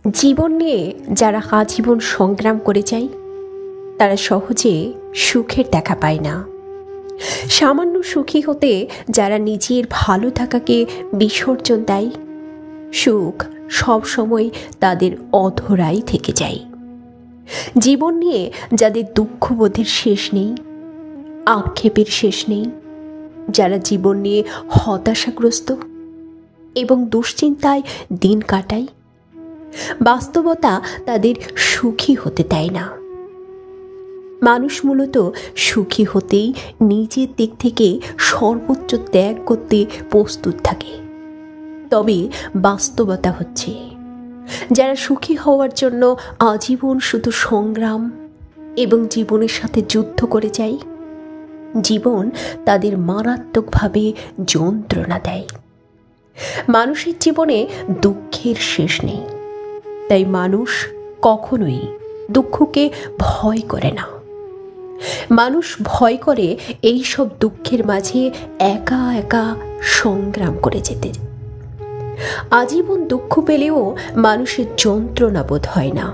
জীবন নিয়ে যারা আজীবন সংগ্রাম করে যায় তারা সহজে সুখের দেখা পায় না। সামান্য সুখী হতে যারা নিজের ভালো থাকাকে বিসর্জন দেয়, সুখ সবসময় তাদের অধরাই থেকে যায়। জীবন নিয়ে যাদের দুঃখবোধের শেষ নেই, আক্ষেপের শেষ নেই, যারা জীবন নিয়ে হতাশাগ্রস্ত এবং দুশ্চিন্তায় দিন কাটায়, বাস্তবতা তাদের সুখী হতে দেয় না। মানুষ মূলত সুখী হতেই নিজের দিক থেকে সর্বোচ্চ ত্যাগ করতে প্রস্তুত থাকে। তবে বাস্তবতা হচ্ছে, যারা সুখী হওয়ার জন্য আজীবন শুধু সংগ্রাম এবং জীবনের সাথে যুদ্ধ করে যায়, জীবন তাদের মারাত্মকভাবে যন্ত্রণা দেয়। মানুষের জীবনে দুঃখের শেষ নেই, তাই মানুষ কখনোই দুঃখকে ভয় করে না। মানুষ ভয় করে এই সব দুঃখের মাঝে একা একা সংগ্রাম করে যেতে। আজীবন দুঃখ পেলেও মানুষের যন্ত্রণা বোধ হয় না,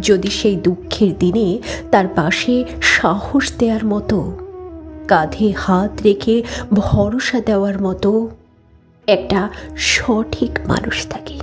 যদি সেই দুঃখের দিনে তার পাশে সাহস দেওয়ার মতো, কাঁধে হাত রেখে ভরসা দেওয়ার মতো একটা সঠিক মানুষ থাকে।